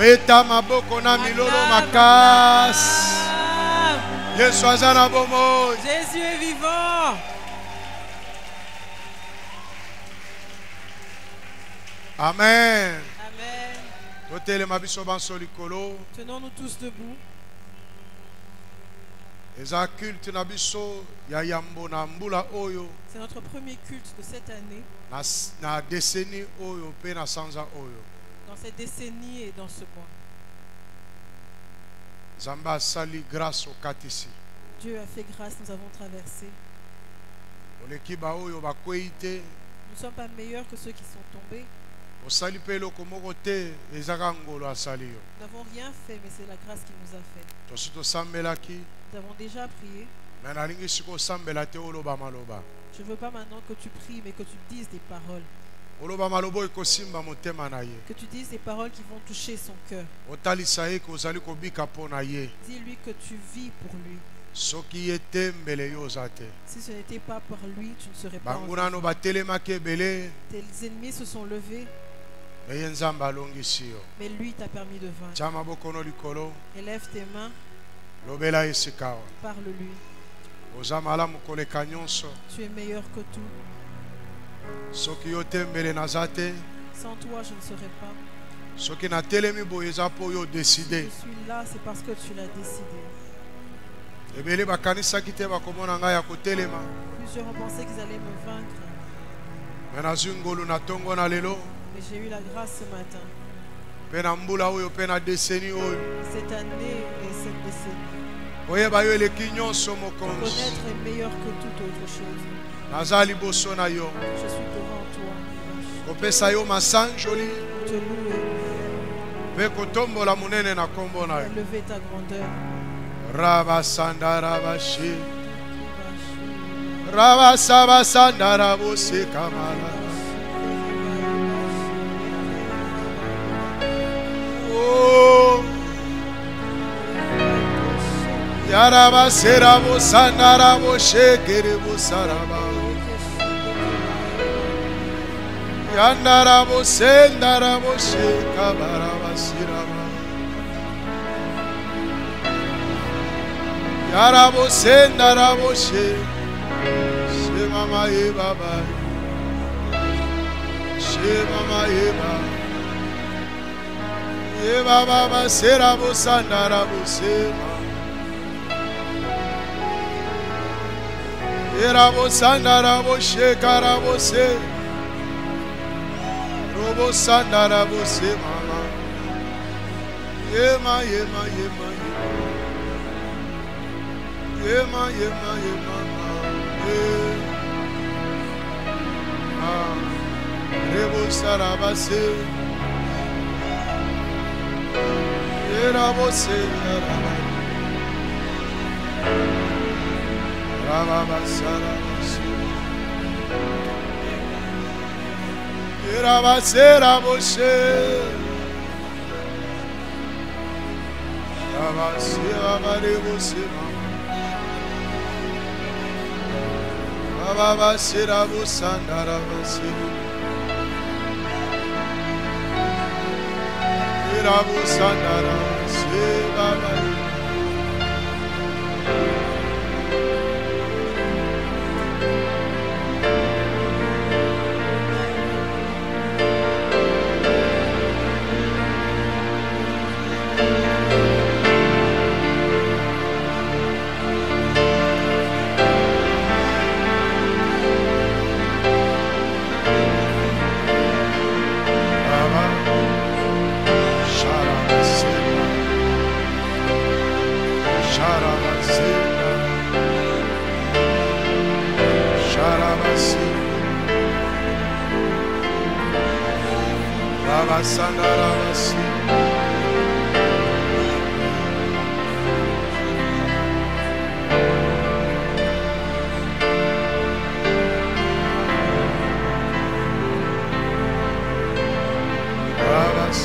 Beta maboko na milolo makas. Jésus est vivant. Amen. Amen. Tenons-nous tous debout. C'est notre premier culte de cette année. Dans cette décennie et dans ce mois. Dieu a fait grâce, nous avons traversé. Nous ne sommes pas meilleurs que ceux qui sont tombés. Nous n'avons rien fait, mais c'est la grâce qui nous a fait. Nous avons déjà prié. Je ne veux pas maintenant que tu pries, mais que tu dises des paroles. Que tu dises des paroles qui vont toucher son cœur. Dis-lui que tu vis pour lui. Si ce n'était pas par lui, tu ne serais pas en vie. Tes ennemis se sont levés, mais lui t'a permis de vaincre. Élève tes mains, parle-lui. Tu es meilleur que tout. Sans toi, je ne serais pas. Je suis là, c'est parce que tu l'as décidé. Plusieurs ont pensé qu'ils allaient me vaincre. Mais j'ai eu la grâce ce matin. Cette année et cette décennie. Connaître est meilleur que toute autre chose. Je suis devant toi. Je te loue. Élever ta grandeur. Yaraba serabo sandarabo shekerebo saraba Yandarabo sendarabo shekabaraba siraba Yarabo sendarabo she mama ye baba she mama ye baba serabo sandarabo sema Yerabo sandarabo shekarabo se Robo sandarabo se mama Yema Rebo sarabase Yerabo se yaraba Rabasera Moshe Rabasera Marebose Rabasera Mosandara Vasiri Rabosandara Seva Sandaravasi Ravas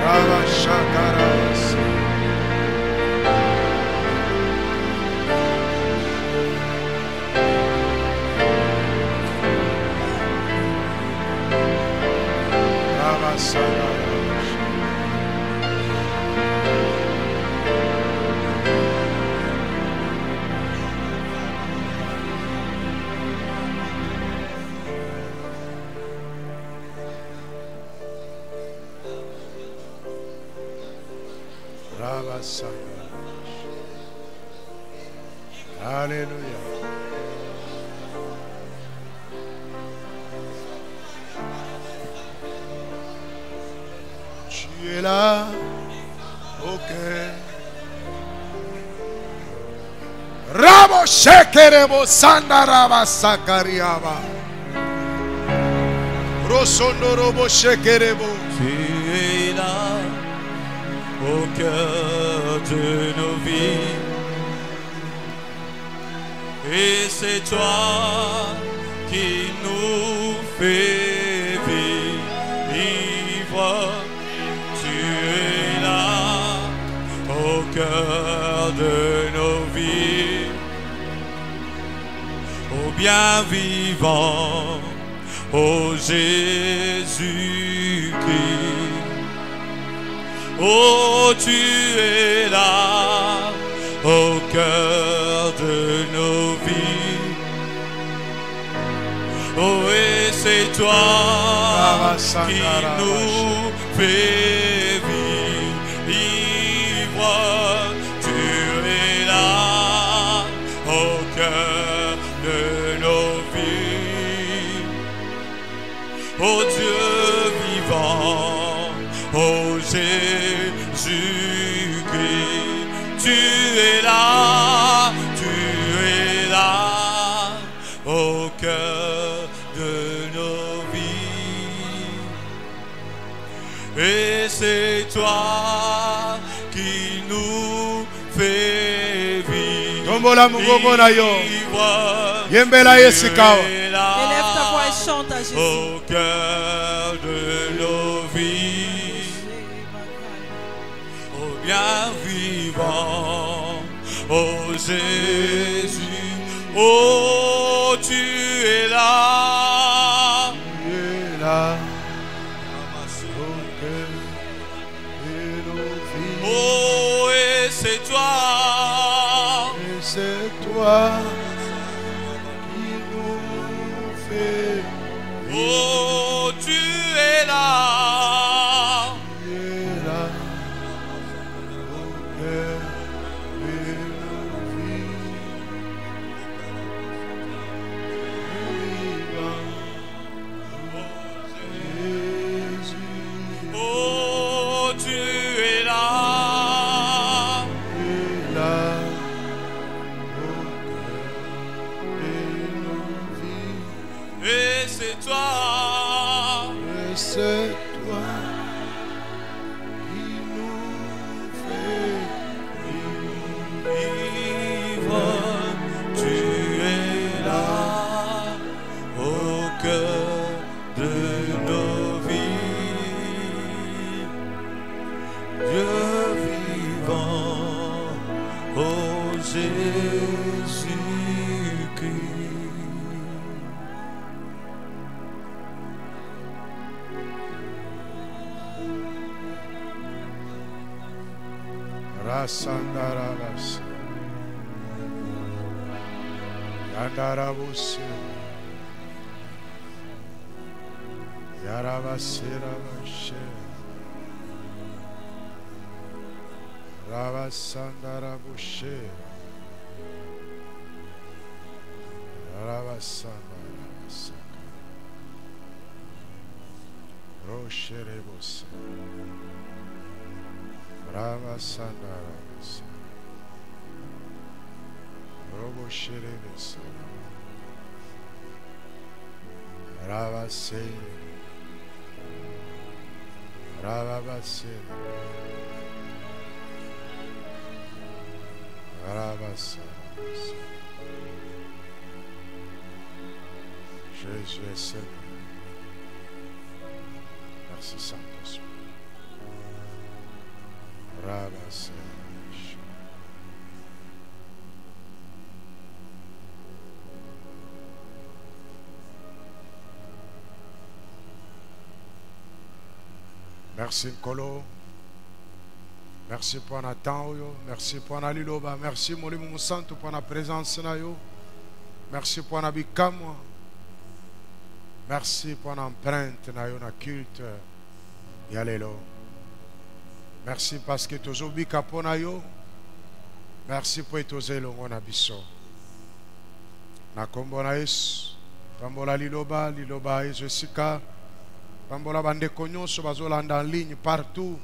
Ravashakaravasi Sandaravasi Alléluia. Tu es là, ok. Rabo shekerebo sandaraba sakariaba. Rosondorobo shekerebo. Tu es là au cœur de nos vies. Et c'est toi qui nous fais vivre. Tu es là au cœur de nos vies. Ô bien vivant, ô Jésus-Christ. Oh, tu es là au cœur de nos vies. Oh, et c'est toi qui nous fais vivre. Tu es là au cœur de nos vies. Oh Dieu vivant, oh Jésus-Christ, tu es là au cœur de nos vies. Et c'est toi qui nous fais vivre. Élève ta voix et chante à Jésus. Au cœur de nos vies. Ô bien vivant, ô Jésus, oh tu es là. Tu es là, au cœur de nos vies. Oh et c'est toi. Et c'est toi qui nous fais. Oh tu es là. Tu es là, au cœur de nos vies. Vivant, Jésus, Oh tu es là. tu es là, au cœur de nos vies. Et c'est toi. Et c'est toi qui nous fais Vivre, tu es là au cœur de nos vies. Dieu vivant, oh Jésus-Christ. Rasandarabas Yandarabus Yarabasirabashe Rabasandarabushe Rabasandarabasa Rosherebus Rabasandarabasa Robo Sherebus Rabase Rababase Rabasa. Jésus est Seigneur. Merci Saint-Esprit. Rabase. Merci Nkolo. Merci pour un temps. Merci pour un aliloba. Merci mon santo pour la présence. Merci pour un bikam. Merci pour l'empreinte na culte. Yalelo. Merci parce que tozobika pona yo. Merci pour etoze longo na biso. Na kombo na Yesu. Pambola liloba Yesu sika. Pambola bandeko nyonso bazolanda en ligne partout.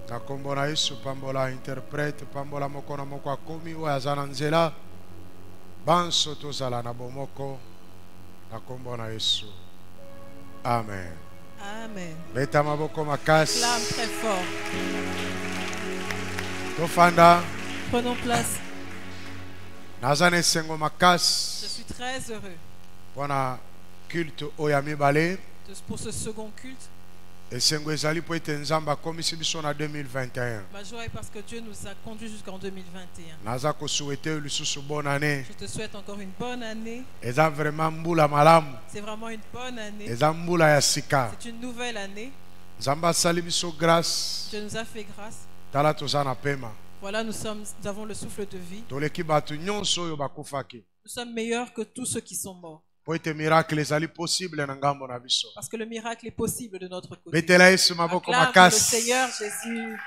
Na kombo na Yesu pambola interprète, pambola moko na moko akomi oyo aza na nzela. Banso tozala na bomoko. Na kombo na Yesu. Amen. Amen. Beta maboko makasi. Clame très fort. Tofanda. Prenons place. Nazane sengo makasi. Je suis très heureux Wana culte oya mibale. pour ce second culte. Esengo ezali po ete nzamba komisi biso na 2021. Ma joie est parce que Dieu nous a conduits jusqu'en 2021. Naza ko souhaiter lisusu bonne année. Je te souhaite encore une bonne année. Eza vraiment mbula malamu. C'est vraiment une bonne année. Eza mbula ya sika. C'est une nouvelle année. Nzamba sali biso grâce. Dieu nous a fait grâce. Tala tozana pema. Voilà, nous avons le souffle de vie. Toleki batu nyonso oyo bakufaki. Nous sommes meilleurs que tous ceux qui sont morts. Po ete miracle ezali possible na ngambo na biso. Parce que le miracle est possible de notre côté. Betela Yesu maboko Acclame le makasi. Seigneur Jésus.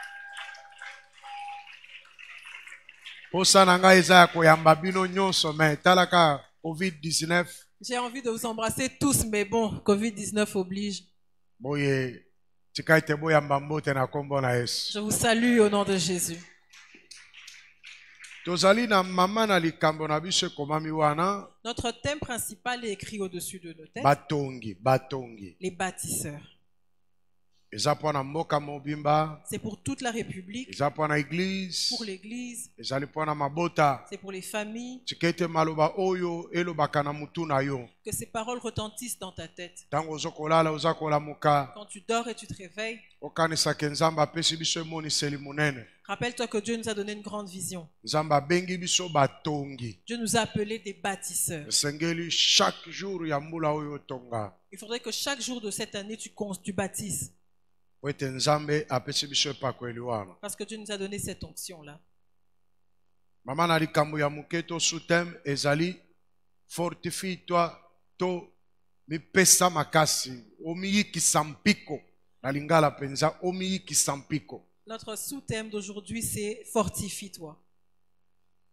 Posa na ngai eza ya koyamba bino nyonso me talaka COVID-19. J'ai envie de vous embrasser tous, mais bon, Covid-19 oblige. Boye tika ete boyamba mbote na kombo na Yesu. Je vous salue au nom de Jésus. Tozali na mama na likambo na biso ekomami wana. Notre thème principal est écrit au-dessus de nos têtes. Batongi. Les bâtisseurs. Eza pona mboka mobimba. C'est pour toute la République, Eza pona église. pour l'Église, Ezali pona mabota. c'est pour les familles. Tikete maloba oyo elobaka na mutu na yo. Que ces paroles retentissent dans ta tête. Tango ozokolala ozakolamuka. Quand tu dors et tu te réveilles, Okanisaka nzamba apesi biso emoniseli munene. rappelle-toi que Dieu nous a donné une grande vision. Nzamba abengi biso batongi. Dieu nous a appelés des bâtisseurs. Esengeli chaque jour ya mbula oyo tonga. Il faudrait que chaque jour de cette année, tu bâtisses. Po ete nzambe apesi biso epakweli wana. Parce que Dieu nous a donné cette onction-là. Mama na likambo ya muke to sous-thème ezali fortifie-toi to mipesa makasi omiyikisa mpiko na lingala penza omiyikisa mpiko. Notre sous-thème d'aujourd'hui, c'est fortifie-toi.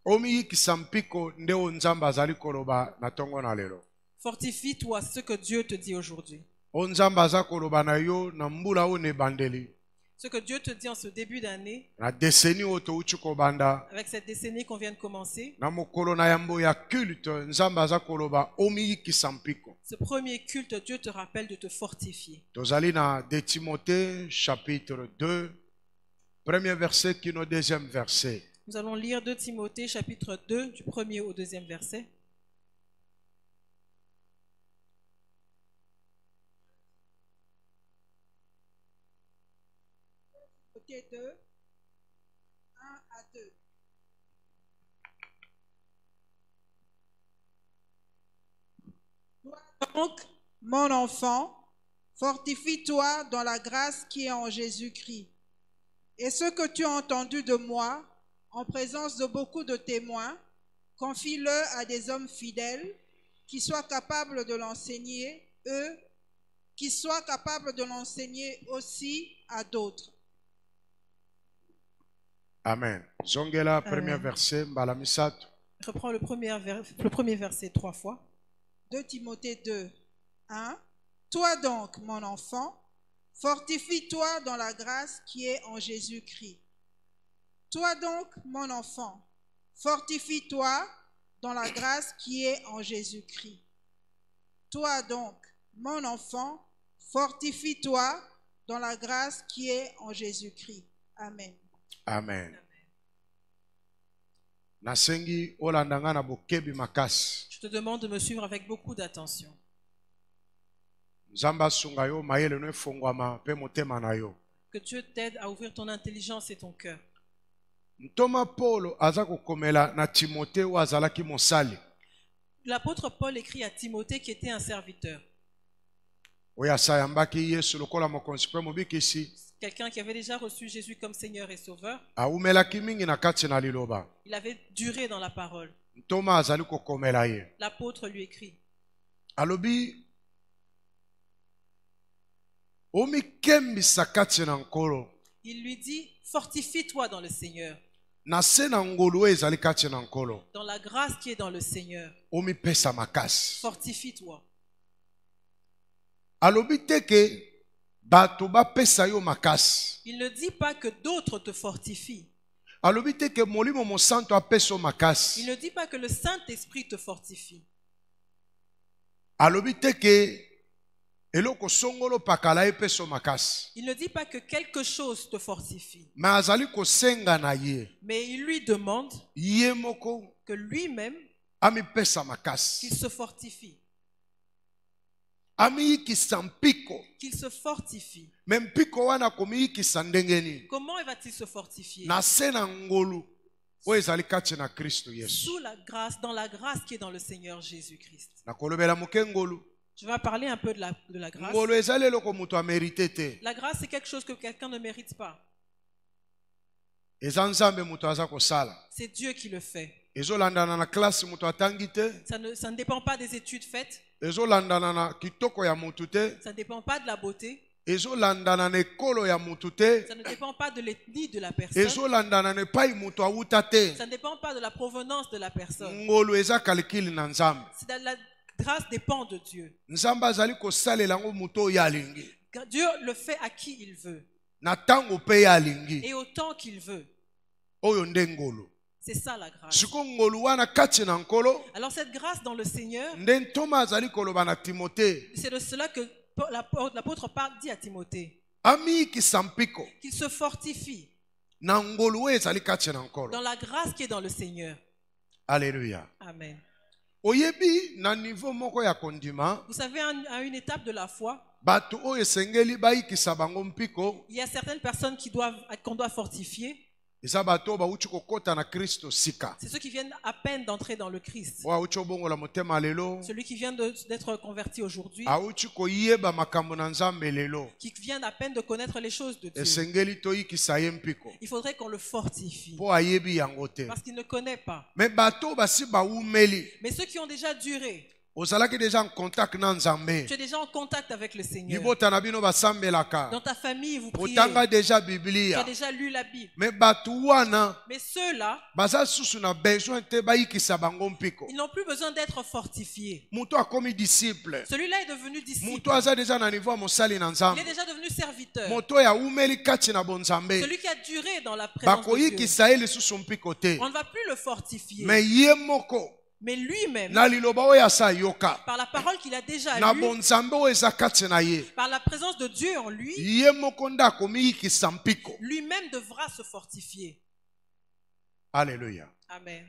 Omiyikisa mpiko ndeo nzambe azali koloba na tongo na lelo. Fortifie-toi, ce que Dieu te dit aujourd'hui. O nzambe aza koloba na yo na mbula oyo na ebandeli. Ce que Dieu te dit en ce début d'année, Na deseni oyo touti kobanda. avec cette décennie qu'on vient de commencer, Na mokolo na yambo ya culte nzambe aza koloba omiyikisa mpiko. ce premier culte, Dieu te rappelle de te fortifier. Tozali na 2 Timothée chapitre 2, premier verset kino deuxième verset. Nous allons lire 2 Timothée chapitre 2, du premier au deuxième verset. Timothée 2, 1 à 2. Toi donc, mon enfant, fortifie-toi dans la grâce qui est en Jésus-Christ. Et ce que tu as entendu de moi, en présence de beaucoup de témoins, confie-le à des hommes fidèles qui soient capables de l'enseigner, qui soient capables de l'enseigner aussi à d'autres. Amen. Zongela, Amen. premier verset, mbala misato. Je reprends le premier verset 3 fois. 2 Timothée 2, 1. Toi donc, mon enfant, fortifie-toi dans la grâce qui est en Jésus-Christ. Toi donc, mon enfant, fortifie-toi dans la grâce qui est en Jésus-Christ. Toi donc, mon enfant, fortifie-toi dans la grâce qui est en Jésus-Christ. Amen. Amen. Nasengi olandanga na bokebi makasi. Je te demande de me suivre avec beaucoup d'attention. Nzamba sunga yo mayele no efongwama pe motema na yo. Que Dieu t'aide à ouvrir ton intelligence et ton cœur. Ntoma Paulo aza kokomela na Timothée oyo azalaki mosali. L'apôtre Paul écrit à Timothée qui était un serviteur. Oyo asayambaki Yesu lokola mokonzi pe mobikisi. Quelqu'un qui avait déjà reçu Jésus comme Seigneur et Sauveur. Aumelaki mingi na kati na liloba. Il avait duré dans la parole. Ntoma azali kokomela ye. L'apôtre lui écrit. Alobi omikembisa kati na nkolo. Il lui dit, fortifie-toi dans le Seigneur. Na se na ngolu oyo ezali kati na nkolo. Dans la grâce qui est dans le Seigneur. Omipesa makasi. Fortifie-toi. Alobi te ke bato bapesa yo makasi. Il ne dit pas que d'autres te fortifient. Alobi te ke molimo mosanto apesa yo makasi. Il ne dit pas que le Saint-Esprit te fortifie. Alobi te ke eloko songolo pakala epesa yo makasi. Il ne dit pas que quelque chose te fortifie. Mais azali kosenga na ye. Mais il lui demande Ye moko que lui-même, amipesa makasi. qu'il se fortifie. Amiyikisa mpiko. Qu'il se fortifie. Me mpiko wana komiyikisa ndenge nini? Comment va-t-il se fortifier? Na se na ngolu oyo ezali kati na Kristo Yesu. Sous la grâce, dans la grâce qui est dans le Seigneur Jésus-Christ. Nakolobela moke ngolu. Je vais parler un peu de la grâce. Ngolu ezali eloko moto amerite te. La grâce, c'est quelque chose que quelqu'un ne mérite pas. Eza nzambe moto aza kosala. C'est Dieu qui le fait. Ezolandana na classe moto atangi te. Ça ne dépend pas des études faites. Ezolandana na kitoko ya motu te. Ça ne dépend pas de la beauté. Ezolandana na ekolo ya motu te. Ça ne dépend pas de l'ethnie de la personne. Ezolandana na epai moto awuta te. Ça ne dépend pas de la provenance de la personne. Ngolu eza calcul na nzambe. La grâce dépend de Dieu. Nzambe azali kosalela ngo moto oyo alingi. Dieu le fait à qui il veut. Na tango pe ya alingi. Et autant qu'il veut. Oyo nde ngolu. C'est ça la grâce. Siko ngolu wana kati na nkolo. Alors cette grâce dans le Seigneur, Nde ntoma azali koloba na Timothée. c'est de cela que l'apôtre Paul dit à Timothée. Amiyikisa mpiko. Qu'il se fortifie. Na ngolu oyo ezali kati na nkolo. Dans la grâce qui est dans le Seigneur. Alléluia. Amen. Oyebi na niveau moko ya kondima. Vous savez, à une étape de la foi, Bato oyo esengeli bayikisa bango mpiko. il y a certaines personnes qu'on doit fortifier. Eza bato bauchi kokota na Kristo sika. C'est ceux qui viennent à peine d'entrer dans le Christ. Wa uchi obongola motema lelo. Celui qui vient d'être converti aujourd'hui. Auchi koyeba makambo na Nzambe lelo. Qui vient à peine de connaître les choses de Dieu. Esengeli toyikisa ye mpiko. Il faudrait qu'on le fortifie. Po ayebi yango te. Parce qu'il ne connaît pas. Mais bato basi baumeli. Mais ceux qui ont déjà duré. Ozalaki déjà en contact na Nzambe. Tu es déjà en contact avec le Seigneur. Libota na bino basambelaka. Dans ta famille, vous priez. Otanga déjà Tu Biblia. as déjà lu la Bible. Mais bato wana Mais ceux-là, baza susu na besoin te bayikisa bango mpiko. ils n'ont plus besoin d'être fortifiés. Muto akomi disciple. Celui-là est devenu disciple. Muto aza déjà na niveau mosali na Il Nzambe. est déjà devenu serviteur. Moto ya umeli kati na bonzambe. Celui qui a duré dans la présence de Dieu. Bakoyikisa ye lisusu mpiko te. On ne va plus le fortifier. Mais ye moko Mais lui-même, na liloba oyo asa yoka. par la parole qu'il a déjà Na lue, bonzambe oyo eza kati na ye. par la présence de Dieu en lui, Ye moko nde akomiyikisa mpiko. lui-même devra se fortifier. Alléluia. Amen.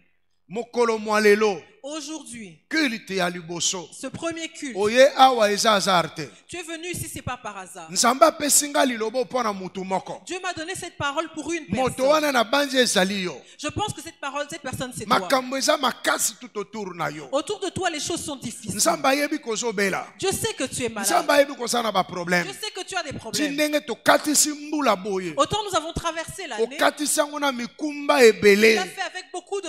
Mokolo mwa lelo. Aujourd'hui, Culte ya liboso. ce premier culte, Oye awa eza hasard te. tu es venu ici, c'est pas par hasard. Nzambe apesi nga liloba mpona mutu moko. Dieu m'a donné cette parole pour une Moto personne. wana na banzi ezali yo. Je pense que cette parole, cette personne, c'est toi. Makambo eza makasi tout autour na yo. Autour de toi, les choses sont difficiles. Nzambe ayebi kozobela. Dieu sait que tu es malade. Nzambe ayebi kozala na baproblème. Dieu sait que tu as des Ti problèmes. ndenge tokatisi mbula boye. Autant nous avons traversé l'année, Okatisi yango na mikumba tu ebele. l'as fait avec beaucoup de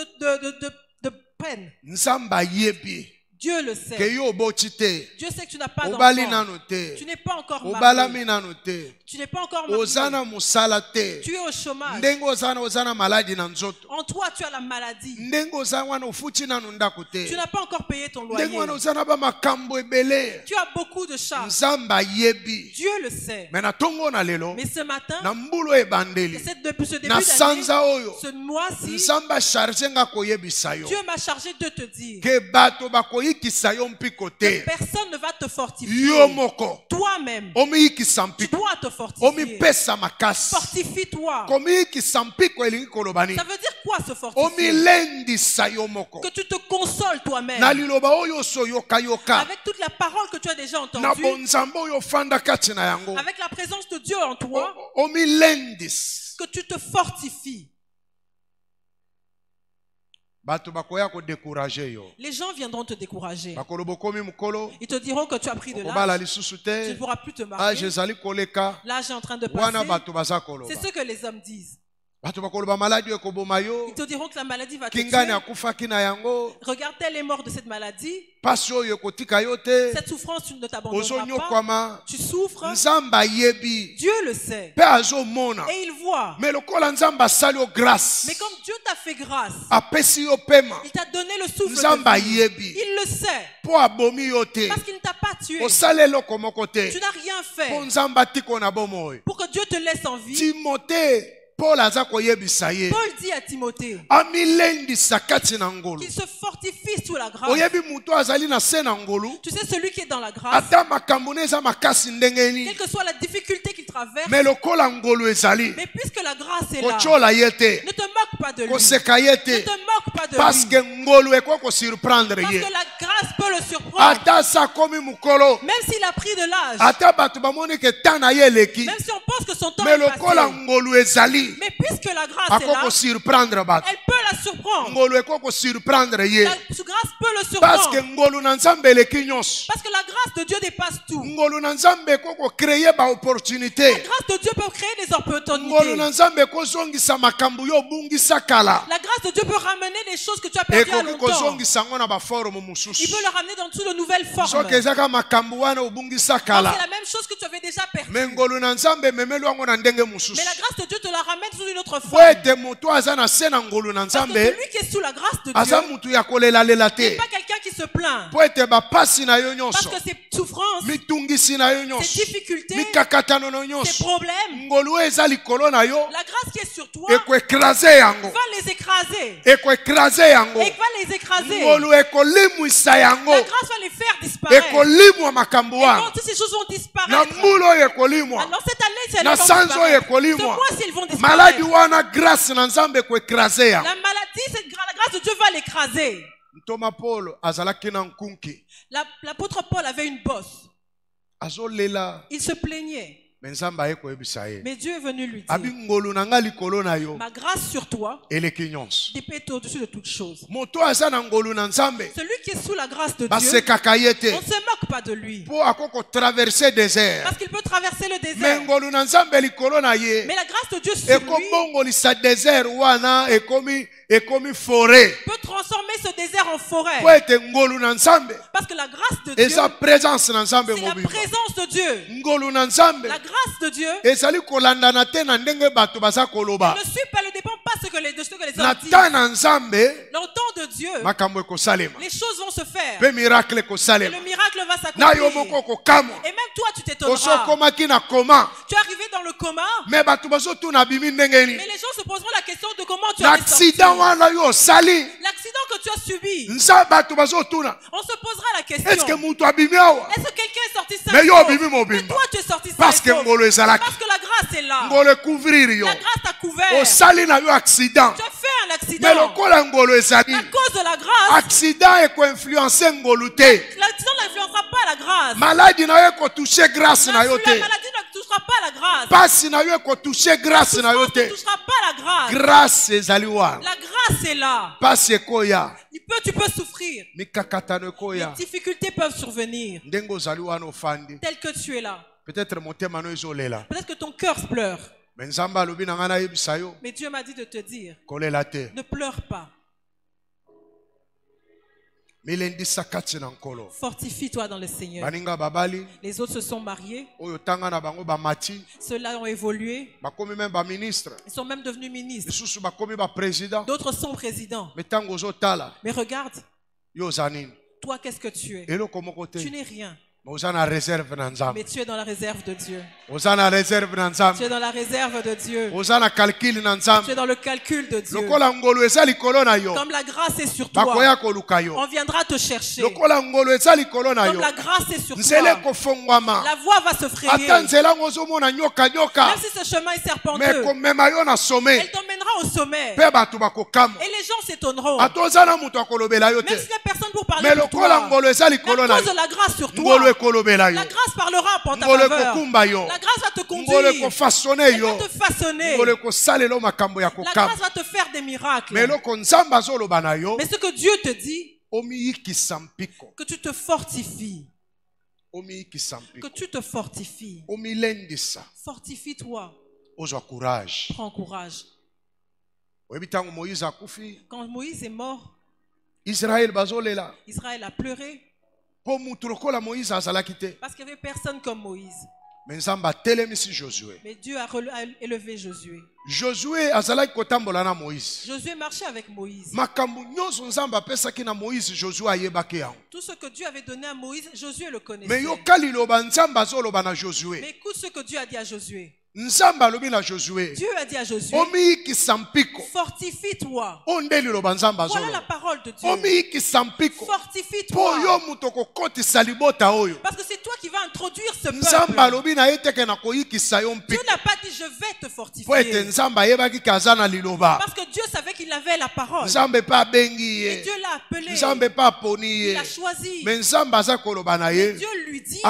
peine. Nzambe ayebi. Dieu le Ke sait. yo oboti te. Dieu sait que tu n'as pas Obali d'enfant. nano te. Tu n'es pas encore Obalami marié. nano te. Tu n'es pas encore marié. Ozana musala te. Tu es au chômage. Ndenge ozana maladi na nzoto. En toi, tu as la maladie. Ndenge ozana wana ofuti nano ndako Tu te. n'as pas encore payé ton Ndenge wana loyer. ozana ba makambo ebele. Tu as beaucoup de charges. Nzambe ayebi. Dieu le sait. Mais na tongo na lelo. Mais ce matin, Na mbulu ebandeli. depuis ce début Na d'année, sanza oyo. ce mois-ci, Nzambe acharge nga koyebisa yo. Dieu m'a chargé de te dire Ke bato bakoyikisa yo mpiko que te. personne ne va te fortifier. Yo moko. Toi-même, Omiyikisa tu mpiko. dois te fortifier. Omipesa makasi. Fortifie-toi. Komiyikisa mpiko elingi kolobani. Ça veut dire quoi se fortifier? Omilendisa yo moko. Que tu te consoles toi-même. Na liloba oyo so yoka yoka. Avec toute la parole que tu as déjà Na entendue. bonzambe oyo fanda kati na yango. Avec la présence de Dieu en toi. Omilendis. Que tu te fortifies. Bato bakoya ko décourager yo. Les gens viendront te décourager. Bakolobo komi mukolo. Ils te diront que tu as pris de Obala l'âge. lisusu Tu te. ne pourras plus te Ah, marier. jezali koleka. L'âge est en train de Wana passer. bato baza koloba. C'est ce que les hommes disent. Ils te diront que la maladie va te tuer. Regarde, tel est mort de cette maladie. Cette souffrance, tu ne t'abandonneras pas. Tu souffres. Dieu le sait. Et il voit. Mais comme Dieu t'a fait grâce, il t'a donné le souffle de vie. Il le sait. Parce qu'il ne t'a pas tué. Tu n'as rien fait pour que Dieu te laisse en vie. Paul dit à Timothée qu'il se fortifie sous la grâce. Tu sais, celui qui est dans la grâce, quelle que soit la difficulté qu'il traverse, mais puisque la grâce est là, ne te moque pas de lui. Ne te moque pas de lui. Parce que la grâce peut le surprendre. Même s'il a pris de l'âge, même si on pense que son temps est passé, mais puisque la grâce est là, elle peut la surprendre. La grâce peut le surprendre. Parce que la grâce de Dieu dépasse tout. La grâce de Dieu peut créer des opportunités. La grâce de Dieu peut ramener des choses que tu as perdues à longtemps. Il peut le ramener dans toutes de nouvelles formes. Quand c'est la même chose que tu avais déjà perdu. Mais la grâce de Dieu te la ramène sous une autre forme. Parce que celui qui est sous la grâce de Dieu n'est pas quelqu'un qui se plaint. Parce que ses souffrances, ses difficultés, ses problèmes, la grâce qui est sur toi va les écraser. Et va les écraser. La grâce va les faire disparaître. Et quand ces choses vont disparaître, alors cette année, c'est là ce mois-ci, ils vont disparaître. La maladie, la grâce de Dieu va l'écraser. L'apôtre Paul avait une bosse. Il se plaignait. Mais Dieu est venu lui dire: ma grâce sur toi dépend au-dessus de toutes choses. Celui qui est sous la grâce de Dieu, on ne se moque pas de lui. Parce qu'il peut traverser le désert. Mais la grâce de Dieu sur lui peut transformer ce désert en forêt. Parce que la grâce de Dieu, c'est la présence de Dieu. La grâce de Dieu ne suit pas, ne dépend pas de ce que les hommes disent. Dans le temps de Dieu, les choses vont se faire. Et le miracle va s'accomplir. Et même toi, tu t'étonneras. Tu es arrivé dans le coma, mais les gens se poseront la question de comment tu as sorti. L'accident que tu as subi, on se posera la question: est-ce que quelqu'un est sorti sain? Mais toi, tu es sorti sain. Parce que la grâce est là. La grâce t'a couvert. Tu as fait un accident. À cause de la grâce, l'accident n'influencera pas la grâce. La maladie ne touchera pas la grâce. La souffrance ne touchera pas la grâce. La grâce est là. Tu peux souffrir. Les difficultés peuvent survenir. Tel que tu es là. Peut-être que ton cœur pleure. Mais Dieu m'a dit de te dire: ne pleure pas. Fortifie-toi dans le Seigneur. Les autres se sont mariés. Ceux-là ont évolué. Ils sont même devenus ministres. D'autres sont présidents. Mais regarde, toi, qu'est-ce que tu es? Tu n'es rien. Mais tu es dans la réserve de Dieu. Tu es dans la réserve de Dieu. Tu es dans le calcul de Dieu. Comme la grâce est sur toi, on viendra te chercher. Comme la grâce est sur toi, la voie va se frayer. Même si ce chemin est serpenteux, elle t'emmènera au sommet. Et les gens s'étonneront. Même si la personne pour parler pour toi, à cause de la grâce sur toi, la grâce parlera en ta faveur. La grâce va te conduire. Elle va te façonner. La grâce va te faire des miracles. Mais ce que Dieu te dit, que tu te fortifies. Que tu te fortifies. Fortifie-toi. Prends courage. Quand Moïse est mort, Israël a pleuré. Parce qu'il n'y avait personne comme Moïse. Mais Dieu a élevé Josué. Josué marchait avec Moïse. Tout ce que Dieu avait donné à Moïse, Josué le connaissait. Mais écoute ce que Dieu a dit à Josué. Dieu a dit à Josué, fortifie-toi. Voilà la parole de Dieu. Fortifie-toi. Parce que c'est toi qui vas introduire ce peuple. Dieu n'a pas dit je vais te fortifier. Parce que Dieu savait qu'il avait la parole. Et Dieu l'a appelé. Il l'a choisi. Mais Dieu lui dit,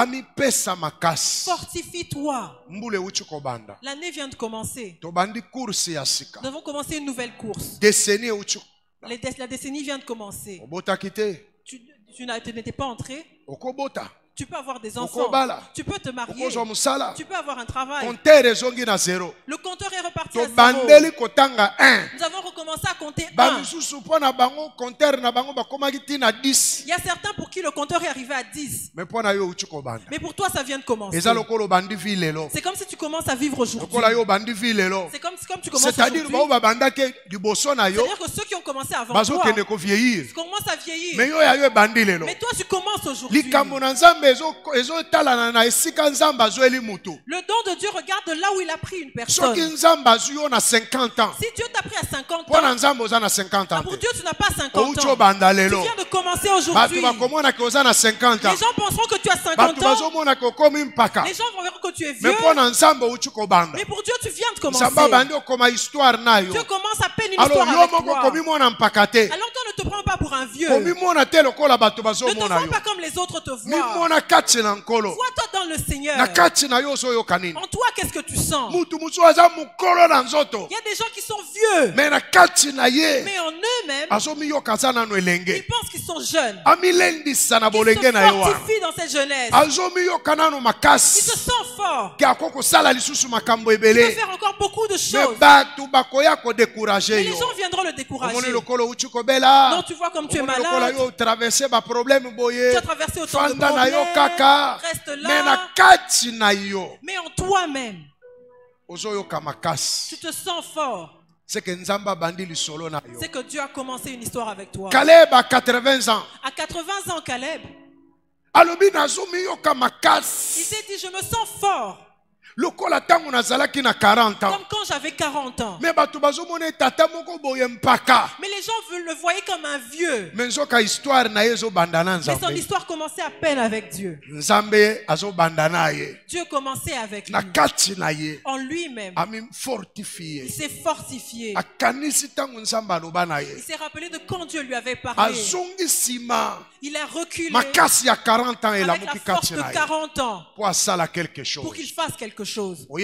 fortifie-toi. L'année vient de commencer. Nous avons commencé une nouvelle course. La décennie vient de commencer. Tu n'étais pas entré. Tu peux avoir des enfants. Tu peux te marier. Tu peux avoir un travail. Le compteur est reparti à 0. Nous avons recommencé à compter 1. Il y a certains pour qui le compteur est arrivé à 10. Mais pour toi, ça vient de commencer. C'est comme si tu commences à vivre aujourd'hui. C'est comme tu commences aujourd'hui. C'est-à-dire que ceux qui ont commencé avant toi commencent à vieillir. Mais toi, tu commences aujourd'hui. Le don de Dieu, regarde de là où il a pris une personne. Si Dieu t'a pris à 50 ans, pour Dieu tu n'as pas 50 ans. Tu viens de commencer aujourd'hui. Les gens penseront que tu as 50 ans. Les gens vont dire que tu es vieux. Mais pour Dieu tu viens de commencer. Dieu commence à peine une histoire avec toi. Alors toi ne te prends pas pour un vieux. Ne te vois pas comme les autres te voient. Vois-toi dans le Seigneur. En toi, qu'est-ce que tu sens? Il y a des gens qui sont vieux. Mais en eux-mêmes, ils pensent qu'ils sont jeunes. Ils se fortifient dans cette jeunesse. Ils se sentent forts. Ils peuvent faire encore beaucoup de choses. Mais les gens viendront le décourager. Non, tu vois comme tu es malade. Tu as traversé autant de problèmes. Reste là. Mais en toi-même, tu te sens fort. C'est que Dieu a commencé une histoire avec toi. Caleb a 80 ans. À 80 ans, Caleb, il s'est dit, je me sens fort. Comme quand j'avais 40 ans. Mais les gens le voyaient comme un vieux. Mais son histoire commençait à peine avec Dieu. Dieu commençait avec lui. En lui-même. Il s'est fortifié. Il s'est rappelé de quand Dieu lui avait parlé. Il a reculé avec la force de 40 ans pour qu'il fasse quelque chose. Nous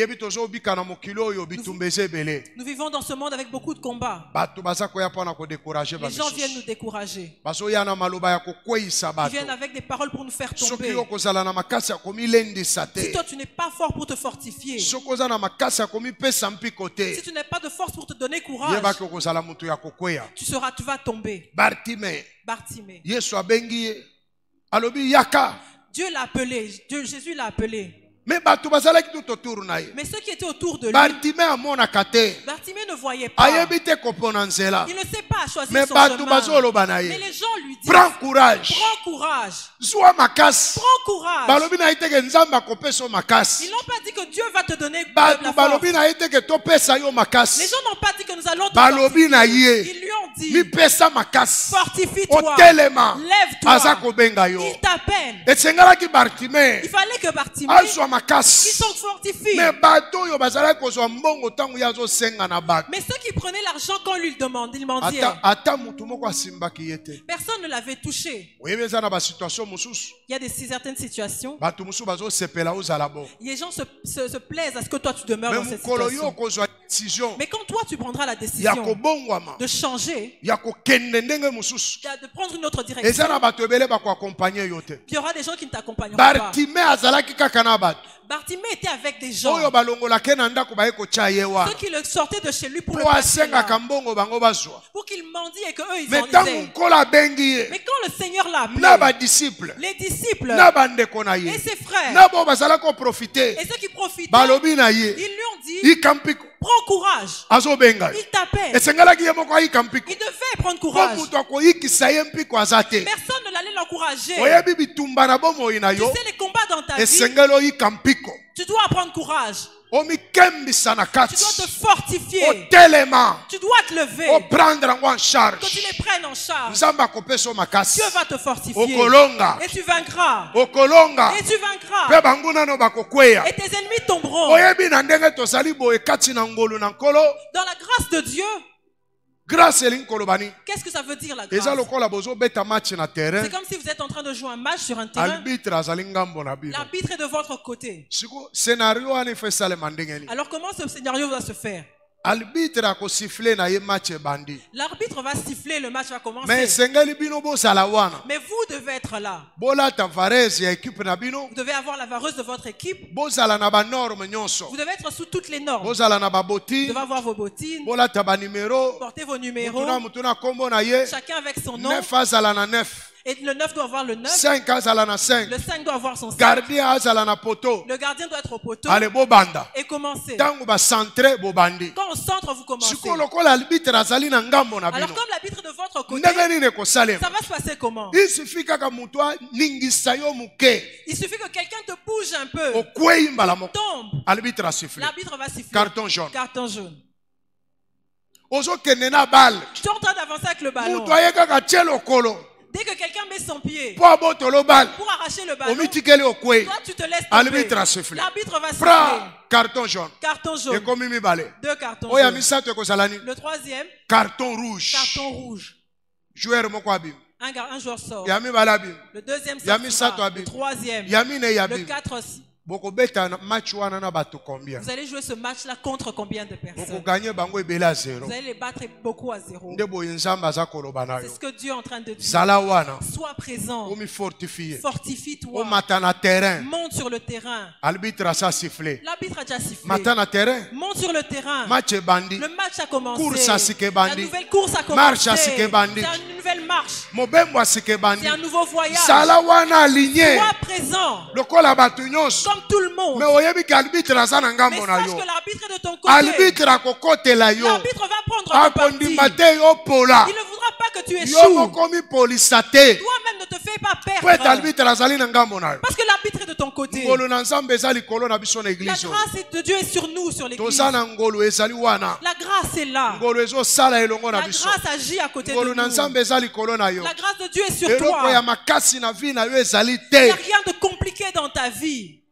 vivons dans ce monde avec beaucoup de combats. Les gens viennent nous décourager. Ils viennent avec des paroles pour nous faire tomber. Si toi tu n'es pas fort pour te fortifier, si tu n'as pas de force pour te donner courage, tu vas tomber. Bartimée. Dieu l'a appelé, Jésus l'a appelé. Mais ceux qui étaient autour de lui, Bartimée ne voyait pas. Il ne sait pas choisir son chemin. Mais les gens lui disent, prends courage. Prends courage. Prends courage. Ils n'ont pas dit que Dieu va te donner la force. Les gens n'ont pas dit que nous allons te fortifier. Ils lui ont dit, fortifie-toi. Lève-toi. Il t'appelle. Il fallait que Bartimée qui sont fortifiés. Mais ceux qui prenaient l'argent quand on lui demandait, il mendiait. Personne ne l'avait touché. Il y a certaines situations. Les gens se plaisent à ce que toi tu demeures dans cette situation. Mais quand toi tu prendras la décision de changer, de prendre une autre direction, il y aura des gens qui ne t'accompagneront pas. Bartimée était avec des gens. Ceux qui le sortaient de chez lui pour le passer là. Pour qu'il mendie et qu'eux ils en disaient. Mais quand le Seigneur l'a appelé, les disciples et ses frères et ceux qui profitaient, ils lui ont dit, prends courage. Il t'appelle. Il devait prendre courage. Personne ne l'allait l'encourager. Tu sais les combats dans ta vie. Tu dois prendre courage. Tu dois te fortifier. Tu dois te lever. Que tu les prennes en charge. Dieu va te fortifier. Et tu vaincras. Et tu vaincras. Et tes ennemis tomberont. Dans la grâce de Dieu. Qu'est-ce que ça veut dire la grâce? C'est comme si vous êtes en train de jouer un match sur un terrain. L'arbitre est de votre côté. Alors comment ce scénario va se faire? L'arbitre va siffler, le match va commencer. Mais vous devez être là. Vous devez avoir la vareuse de votre équipe. Vous devez être sous toutes les normes. Vous devez avoir vos bottines. Portez vos numéros. Chacun avec son nom. Et le 9 doit avoir le 9. 5 le 5 doit avoir son 5. Le gardien doit être au poteau. Et commencer. Quand on centre, vous commencez. Alors comme l'arbitre est de votre côté, ça va se passer comment? Il suffit que quelqu'un te bouge un peu. Tombe. L'arbitre va siffler. Carton jaune. Carton jaune. Tu es en train d'avancer avec le ballon. Dès que quelqu'un met son pied pour arracher le ballon, toi tu te laisses tomber. L'arbitre va siffler. Carton jaune. Carton jaune. 2 cartons jaunes. Le troisième. Carton rouge. Carton rouge. Un joueur sort. Le deuxième sort. Le troisième. Le 4 aussi. Vous allez jouer ce match-là contre combien de personnes? Vous allez les battre beaucoup à 0. C'est ce que Dieu est en train de dire. Sois présent. Fortifie-toi. Monte sur le terrain. L'arbitre a déjà sifflé. Monte sur le terrain. Le match a commencé. La nouvelle course a commencé. C'est une nouvelle marche. C'est un nouveau voyage. Sois présent. Comme tout le monde. Mais sache que l'arbitre est de ton côté. L'arbitre va prendre ton parti. Il ne voudra pas que tu échoues. Toi-même ne te fais pas perdre. Parce que l'arbitre est de ton côté. La grâce de Dieu est sur nous, sur l'église. La grâce est là. La grâce agit à côté de nous. La grâce de Dieu est sur toi. Il n'y a rien de compliqué dans ta vie.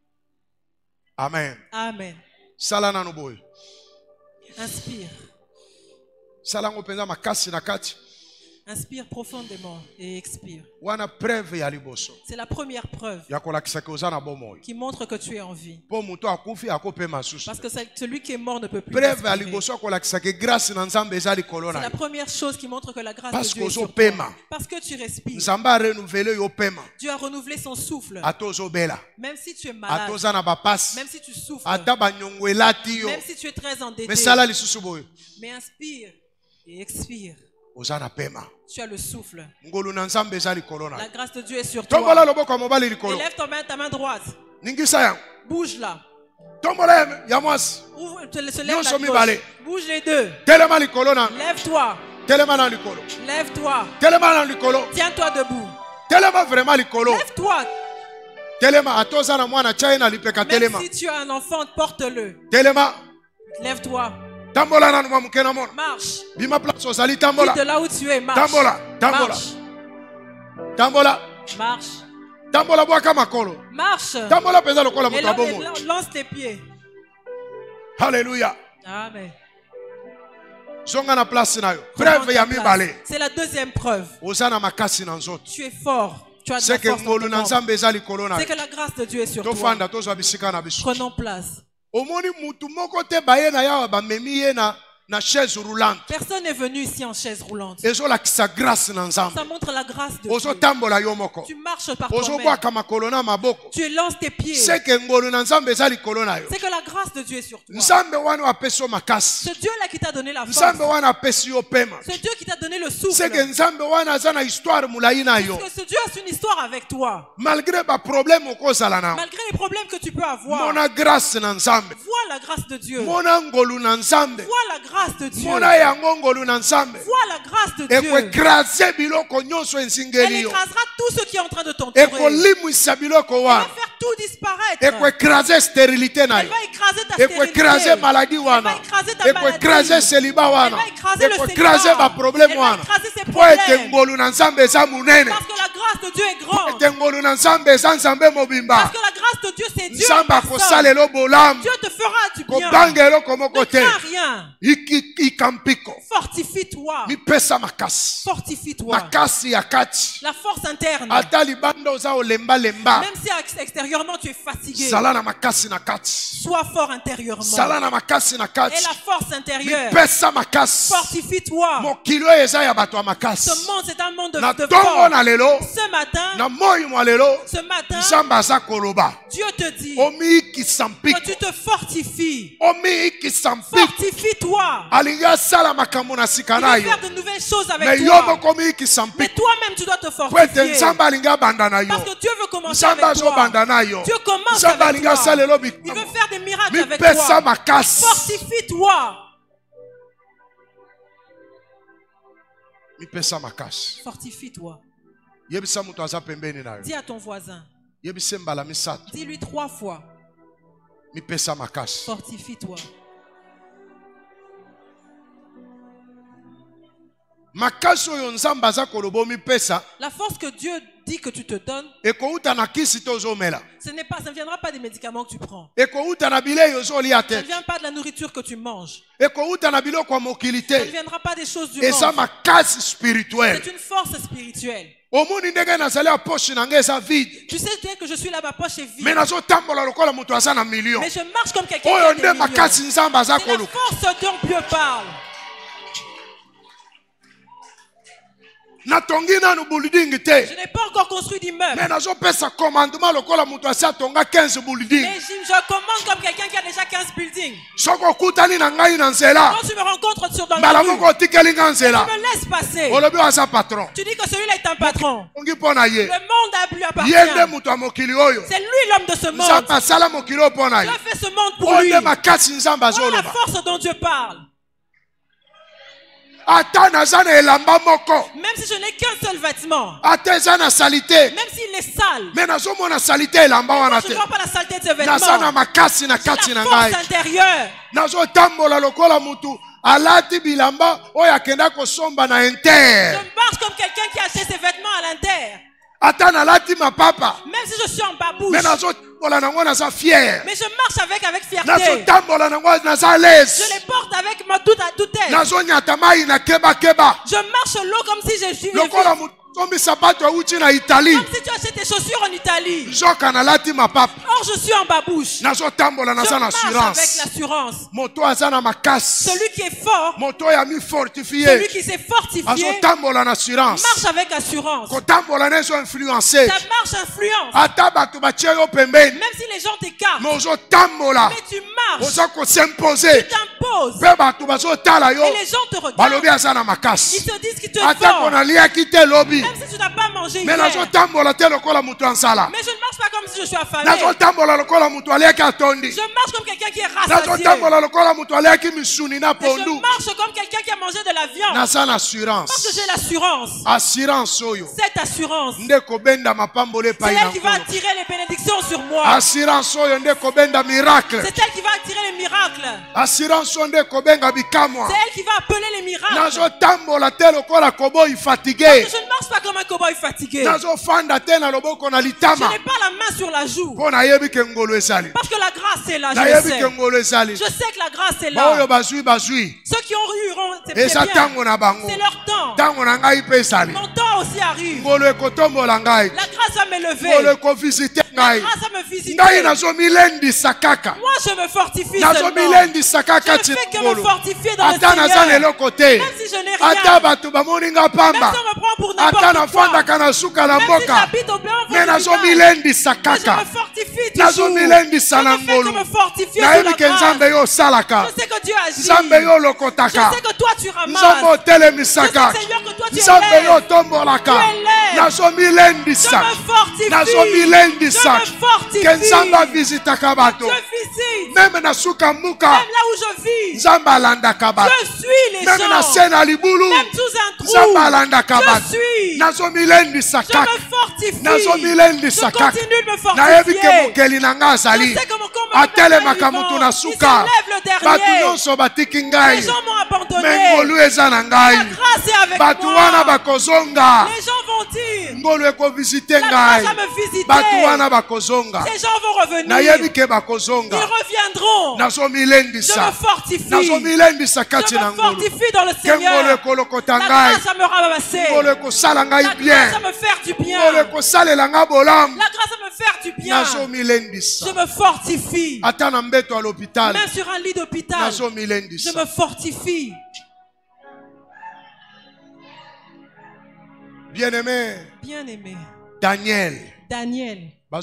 Amen. Amen. Inspire. Inspire profondément et expire. C'est la première preuve qui montre que tu es en vie. Parce que celui qui est mort ne peut plus respirer. C'est la première chose qui montre que la grâce de Dieu est sur toi. Parce que tu respires. Dieu a renouvelé son souffle. Même si tu es malade, même si tu souffres, même si tu es très endetté, mais inspire et expire. Tu as le souffle. La grâce de Dieu est sur toi. Élève ta main droite. Bouge là. Bouge les deux. Lève-toi. Lève-toi. Tiens-toi debout. Lève-toi. Même si tu as un enfant, porte-le. Lève-toi. Marche. Quitte de là où tu es, marche. Marche. Et lance tes pieds. Alléluia. Amen. C'est la deuxième preuve. Tu es fort. Tu as de la force dans ton corps. C'est que la grâce de Dieu est sur toi. Prenons place. na chaise roulante. Personne n'est venu ici en chaise roulante. Ça montre la grâce de Dieu. Tu marches par toi-même. Tu lances tes pieds. C'est que la grâce de Dieu est sur toi. Ce Dieu-là qui t'a donné la force. Ce Dieu qui t'a donné le souffle. Parce que ce Dieu a une histoire avec toi. Malgré les problèmes que tu peux avoir. Vois la grâce de Dieu. Vois la grâce de Dieu. Vois la grâce de Dieu. Elle écrasera tout ce qui est en train de t'entourer. Elle va faire tout disparaître. Elle va écraser ta stérilité. Elle va écraser maladie. Elle va écraser ta maladie. Elle va écraser le célibat. Elle va écraser ses problèmes. Parce que la grâce de Dieu est grande. Parce que la grâce de Dieu c'est Dieu. Dieu te fera du bien. Ne crains rien. Fortifie-toi. Fortifie-toi. La force interne. Même si extérieurement tu es fatigué. Sois fort intérieurement. Et la force intérieure. Fortifie-toi. Ce monde c'est un monde de force. Ce matin, Dieu te dit que tu te fortifies. Fortifie-toi. Il va faire de nouvelles choses avec toi. Mais toi-même tu dois te fortifier. Parce que Dieu veut commencer avec toi. Dieu commence avec toi. Il veut faire des miracles avec toi. Fortifie-toi. Fortifie-toi. Dis à ton voisin. Dis-lui 3 fois. Fortifie-toi. La force que Dieu dit que tu te donnes, ça ne viendra pas des médicaments que tu prends. Ça ne vient pas de la nourriture que tu manges. Ça ne viendra pas des choses du monde. C'est une force spirituelle. Tu sais bien que je suis là, ma poche est vide. Mais je marche comme quelqu'un qui a des millions. C'est la force dont Dieu parle. Je n'ai pas encore construit d'immeuble. Mais je commande comme quelqu'un qui a déjà 15 buildings. Quand tu me rencontres dans la rue, tu me laisses passer. Tu dis que celui-là est un patron. Le monde a plus appartient. C'est lui l'homme de ce monde. Dieu a fait ce monde pour lui. Oh, la force dont Dieu parle. Même si je n'ai qu'un seul vêtement, même s'il est sale, je ne vois pas la saleté de ce vêtement. C'est la force intérieure. Je marche comme quelqu'un qui a acheté ses vêtements à l'intérieur. Même si je suis en babouche, mais je marche avec fierté. Je les porte avec ma toute aise. Je marche l'eau comme si je suis comme si tu achètes tes chaussures en Italie. Or je suis en babouche. Je marche avec l'assurance. Celui qui est fort, celui qui s'est fortifié, marche avec assurance. Ta marche influence. Même si les gens t'écartent, mais tu marches. Tu t'imposes. Et les gens te regardent. Ils se disent qu'ils te font. Même si tu n'as pas mangé hier. Mais je ne marche pas comme si je suis affamé. Je marche comme quelqu'un qui est rassasié. Je marche comme quelqu'un qui a mangé de la viande. Parce que j'ai l'assurance. Cette assurance, c'est elle qui va attirer les bénédictions sur moi. C'est elle qui va attirer les miracles. C'est elle qui va appeler les miracles. Parce que je ne marche pas comme un cow-boy fatigué. Je n'ai pas la main sur la joue. Parce que la grâce est là. Je sais que la grâce est là. Ceux qui ont eu, c'est bien. C'est leur temps. Mon temps toi aussi arrive. La grâce va m'élever. La grâce va me visiter. Moi, je me fortifie seulement. Je ne fais que me fortifier dans le Seigneur. Même si je n'ai rien. Même si on me prend pour n'importe quoi. Même si j'habite au blanc, mais je me fortifie toujours. Je ne fais que me fortifier sur la grâce. Je sais que Dieu agit. Je sais que toi tu ramasses. Je sais, Seigneur, que toi tu élèves. Tu élèves. Je me fortifie. Je visite. Même là où je vis. Je suis les gens. Même sous un trou. Je suis. Je me fortifie. Je continue de me fortifier. Je sais que mon combat est vivant. Il s'élève le dernier. Les gens m'ont abandonné. La grâce est avec moi. Les gens vont dire. La grâce va me visiter. Ces gens vont revenir. Ils reviendront. Je me fortifie. Je me fortifie dans le Seigneur. La grâce va me ramasser. La grâce va me faire du bien. La grâce va me faire du bien. Je me fortifie. Même sur un lit d'hôpital. Je me fortifie. Bien-aimé. Daniel. On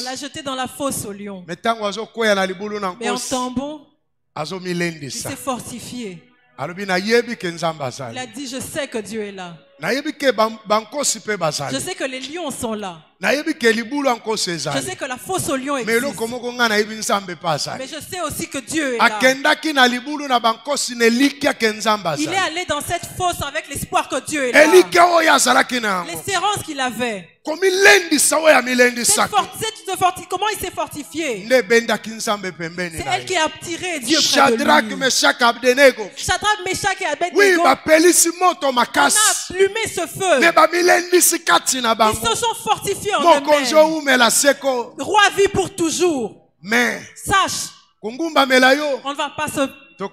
l'a jeté dans la fosse au lion. Mais en tombant, il s'est fortifié. Il a dit, je sais que Dieu est là. Je sais que les lions sont là. Je sais que la fosse au lion existe. Mais je sais aussi que Dieu est là. Il est allé dans cette fosse avec l'espoir que Dieu est là. L'espérance qu'il avait. Comment il s'est fortifié? C'est elle qui a tiré Dieu près de lui. Shadrach, Meshach et Abednego. On a allumé ce feu. Ils se sont fortifiés en eux-mêmes. Roi vit pour toujours. Mais sache, on ne va pas on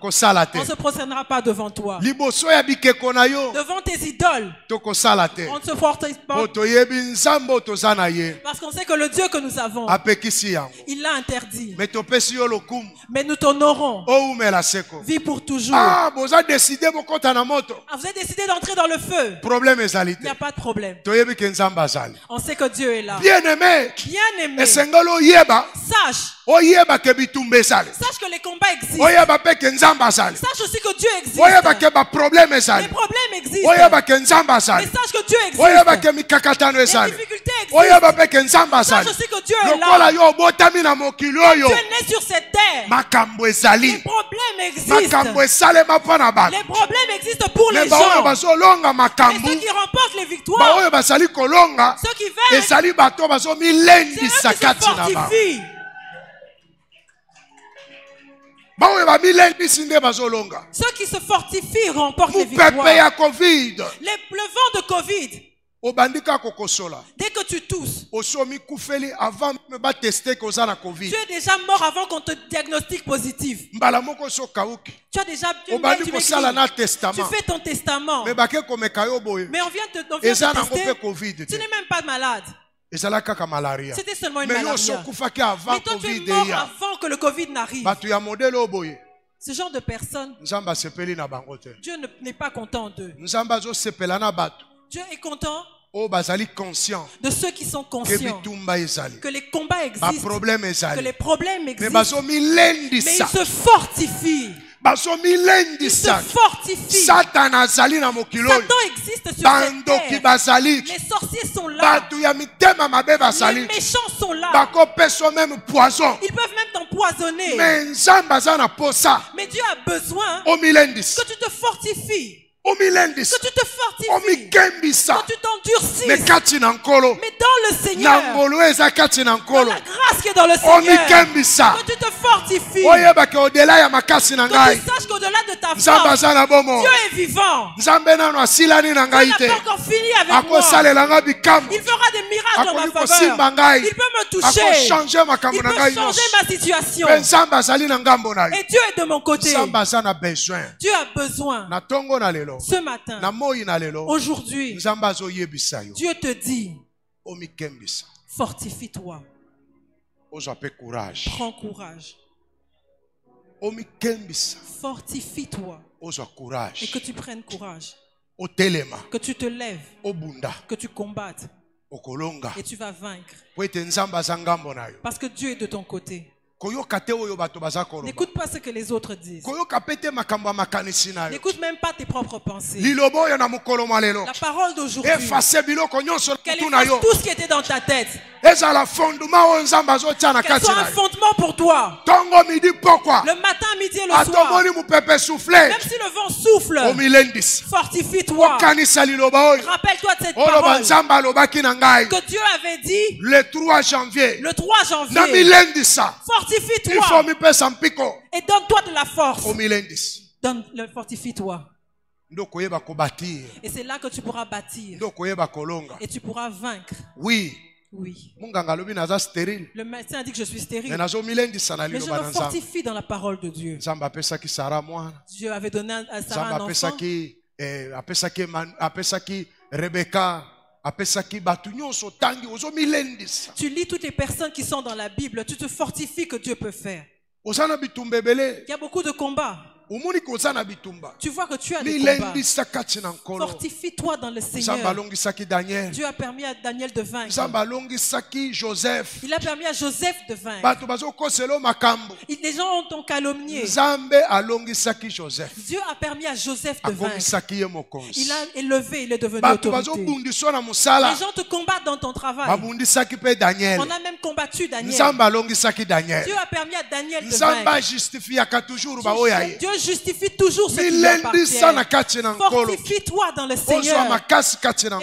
ne se prosternera pas devant toi. Devant tes idoles. On ne se fortifie pas. Parce qu'on sait que le Dieu que nous avons, il l'a interdit. Mais nous t'honorons. Vie pour toujours. Vous avez décidé d'entrer dans le feu. Il n'y a pas de problème. On sait que Dieu est là. Bien-aimé. Sache que les combats existent. Sache aussi que Dieu existe. Les problèmes existent. Mais sache que Dieu existe. Les difficultés existent. Sache aussi que Dieu est là. Tu es né sur cette terre. Les problèmes existent. Les problèmes existent pour les gens. Et ceux qui remportent les victoires, ceux qui vainquent, c'est eux qui se fortifient. Ceux qui se fortifient remportent les victoires. Le vent de Covid. Dès que tu tousses, tu es déjà mort avant qu'on te diagnostique positif. Tu as déjà tu fais ton testament. Mais on vient te tester. Tu n'es même pas malade. C'était seulement une maladie. Mais toi tu es mort avant que le Covid n'arrive. Ce genre de personnes, Dieu n'est pas content d'eux. Dieu est content de ceux qui sont conscients que les combats existent, que les problèmes existent, mais ils se fortifient. Il se fortifie. Satan existe sur cette terre. Les sorciers sont là. Les méchants sont là. Ils peuvent même t'empoisonner. Mais Dieu a besoin que tu te fortifies. Que tu te fortifies. Que tu t'endurcisses. Mais dans le Seigneur, dans la grâce grâce qui est dans le Seigneur. Que tu te fortifies. Que tu saches qu'au-delà de ta force, Dieu est vivant. Dieu n'a pas encore fini avec moi. Il fera des miracles en ma faveur. Il peut me toucher. Il peut changer ma situation. Et Dieu est de mon côté. Dieu a besoin. Ce matin, aujourd'hui, Dieu te dit, fortifie-toi. Prends courage. Fortifie-toi. Et que tu prennes courage. Que tu te lèves. Que tu combattes. Et tu vas vaincre. Parce que Dieu est de ton côté. N'écoute pas ce que les autres disent. N'écoute même pas tes propres pensées. La parole d'aujourd'hui, qu'elle efface tout ce qui était dans ta tête. Qu'elle soit un fondement pour toi. Le matin, midi et le soir. Même si le vent souffle, fortifie-toi. Rappelle-toi de cette parole que Dieu avait dit le 3 janvier. Fortifie-toi. Et donne-toi de la force. Fortifie-toi. Et c'est là que tu pourras bâtir. Et tu pourras vaincre. Oui. Le médecin a dit que je suis stérile. Mais je me fortifie dans la parole de Dieu. Dieu avait donné à Sarah un enfant. Tu lis toutes les personnes qui sont dans la Bible, tu te fortifies que Dieu peut faire. Il y a beaucoup de combats. Tu vois que tu as des combats. Fortifie-toi dans le Seigneur. Dieu a permis à Daniel de vaincre. Il a permis à Joseph de vaincre. Les gens ont calomnié. Dieu a permis à Joseph de vaincre. Il a élevé, il est devenu autorité. Les gens te combattent dans ton travail. On a même combattu Daniel. Dieu a permis à Daniel de vaincre. Dieu justifie toujours ce qui lui appartient. Fortifie-toi dans le Seigneur. Et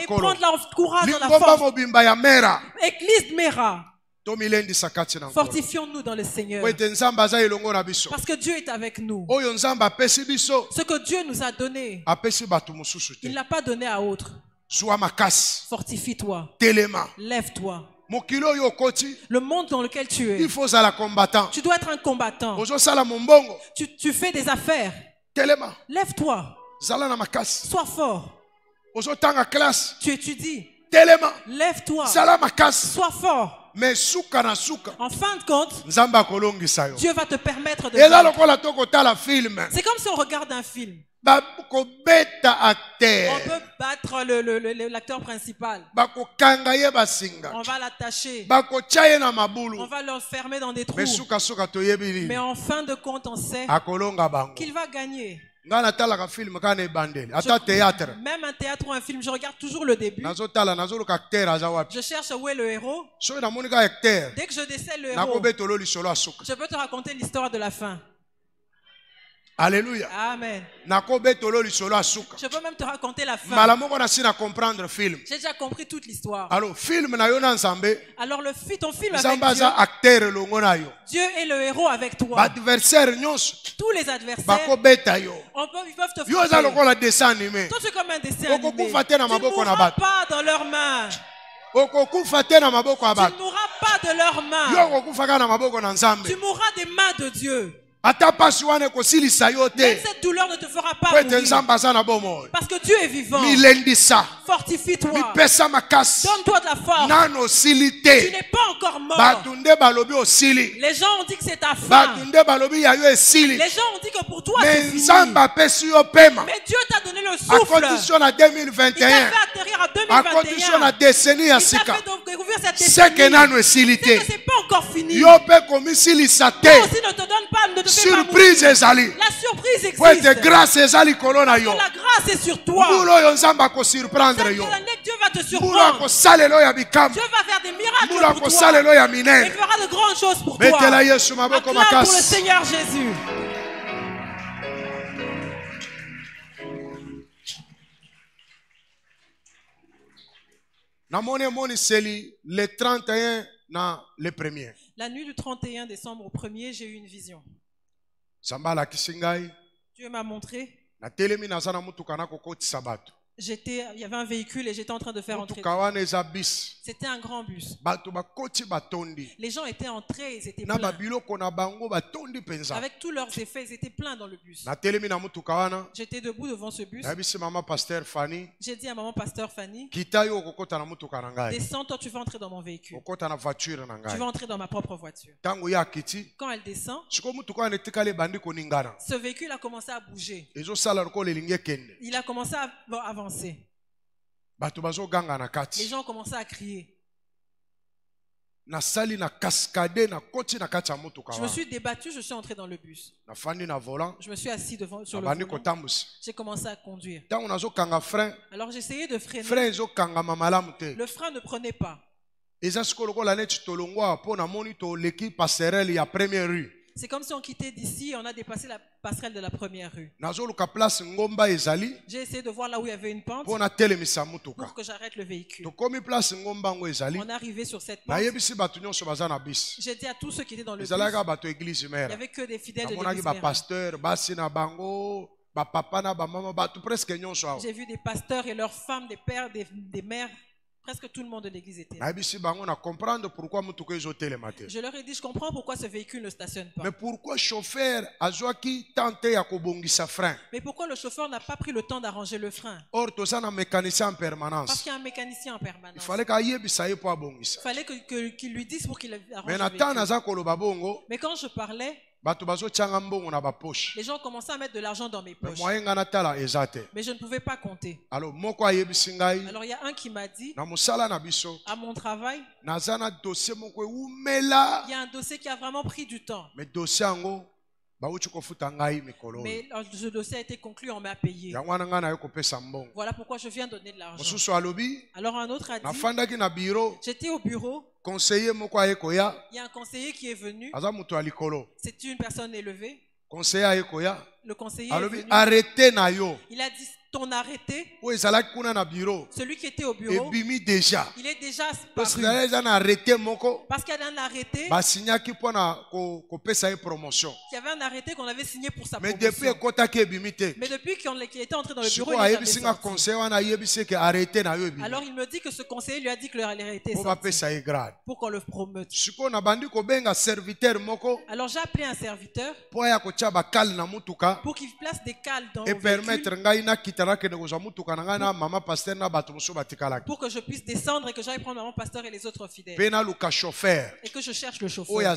prends de la courage dans la force. Église Mera. Fortifions-nous dans le Seigneur. Parce que Dieu est avec nous. Ce que Dieu nous a donné, il ne l'a pas donné à autre. Fortifie-toi. Lève-toi. Le monde dans lequel tu es, tu dois être un combattant. Tu fais des affaires. Lève-toi. Sois fort. Tu étudies. Lève-toi. Sois fort. Mais en fin de compte, Dieu va te permettre de vivre. C'est comme si on regarde un film. On peut battre l'acteur principal. On va l'attacher. On va l'enfermer dans des trous. Mais en fin de compte, on sait qu'il va gagner. Même un théâtre ou un film, je regarde toujours le début. Je cherche où est le héros. Dès que je décèle le héros, je peux te raconter l'histoire de la fin. Alléluia. Amen. Je peux même te raconter la fin. J'ai déjà compris toute l'histoire. Alors ton film avec Dieu, Dieu est le héros avec toi. Tous les adversaires, ils peuvent te frapper. Toi, tu es comme un dessin animé. Tu ne mourras pas dans leurs mains. Tu ne mourras pas de leurs mains. Tu mourras des mains de Dieu. Même cette douleur ne te fera pas mourir. Parce que Dieu est vivant. Fortifie-toi. Donne-toi de la force. Tu n'es pas encore mort. Les gens ont dit que c'est ta fin. Les gens ont dit que pour toi c'est fini. Mais Dieu t'a donné le souffle. Il t'a fait atterrir en 2021. Il t'a fait découvrir cette décennie. C'est que c'est pas encore fini. Toi aussi ne te donne pas. Surprise ezali. La surprise existe. La grâce est sur toi. Dieu va te surprendre. Dieu va faire des miracles pour toi. Il fera de grandes choses pour toi. Acclame pour le Seigneur Jésus. Le 31 le premier. La nuit du 31 décembre au 1er, j'ai eu une vision. Dieu m'a montré. Il y avait un véhicule et j'étais en train de faire entrer. C'était un grand bus. Les gens étaient entrés, ils étaient pleins. Avec tous leurs effets, ils étaient pleins dans le bus. J'étais debout devant ce bus. J'ai dit à maman pasteur Fanny, descends, toi tu vas entrer dans mon véhicule. Tu vas entrer dans ma propre voiture. Quand elle descend, ce véhicule a commencé à bouger. Il a commencé à avancer. Les gens ont commencé à crier. Je me suis débattu, je suis entré dans le bus. Je me suis assis devant sur le volant. J'ai commencé à conduire. Alors j'essayais de freiner. Le frein ne prenait pas. C'est comme si on quittait d'ici et on a dépassé la passerelle de la première rue. J'ai essayé de voir là où il y avait une pente pour que j'arrête le véhicule. On est arrivé sur cette pente. J'ai dit à tous ceux qui étaient dans le bus, il n'y avait que des fidèles de l'église mère. J'ai vu des pasteurs et leurs femmes, des pères, des mères. Presque tout le monde de l'église était là. Je leur ai dit, je comprends pourquoi ce véhicule ne stationne pas. Mais pourquoi le chauffeur n'a pas pris le temps d'arranger le frein? Parce qu'il y a un mécanicien en permanence. Il fallait qu'il lui dise pour qu'il arrange le véhicule. Mais quand je parlais, les gens commençaient à mettre de l'argent dans mes poches. Mais je ne pouvais pas compter. Alors il y a un qui m'a dit, à mon travail, il y a un dossier qui a vraiment pris du temps. Mais ce dossier a été conclu, on m'a payé. Voilà pourquoi je viens donner de l'argent. Alors un autre a dit, j'étais au bureau. Il y a un conseiller qui est venu. C'est une personne élevée. Le conseiller est venu. Il a dit, ton arrêté, celui qui était au bureau, il est déjà paru. Parce qu'il y a un arrêté, il y avait un arrêté qu'on avait signé pour sa promotion. Mais depuis qu'il était entré dans le bureau, il est sorti. Alors il me dit que ce conseiller lui a dit que l'arrêté est sorti pour qu'on le promeute. Alors j'ai appelé un serviteur pour qu'il place des cales dans le véhicule, pour que je puisse descendre et que j'aille prendre maman pasteur et les autres fidèles. Et que je cherche le chauffeur,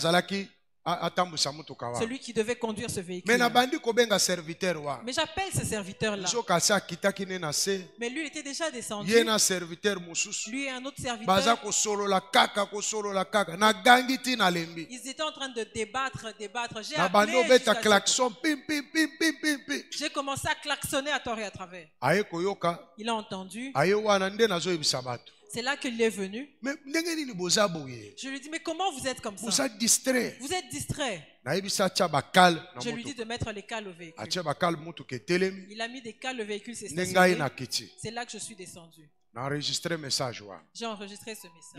celui qui devait conduire ce véhicule. Mais j'appelle ce serviteur-là. Mais lui, il était déjà descendu. Lui et un autre serviteur. Ils étaient en train de débattre. J'ai appelé. J'ai commencé à klaxonner à tort et à travers. Il a entendu. C'est là qu'il est venu. Je lui dis, mais comment vous êtes comme ça? Vous êtes distrait. Je lui dis de mettre les cales au véhicule. Il a mis des cales, le véhicule s'est stationné. C'est là que je suis descendu. J'ai enregistré ce message.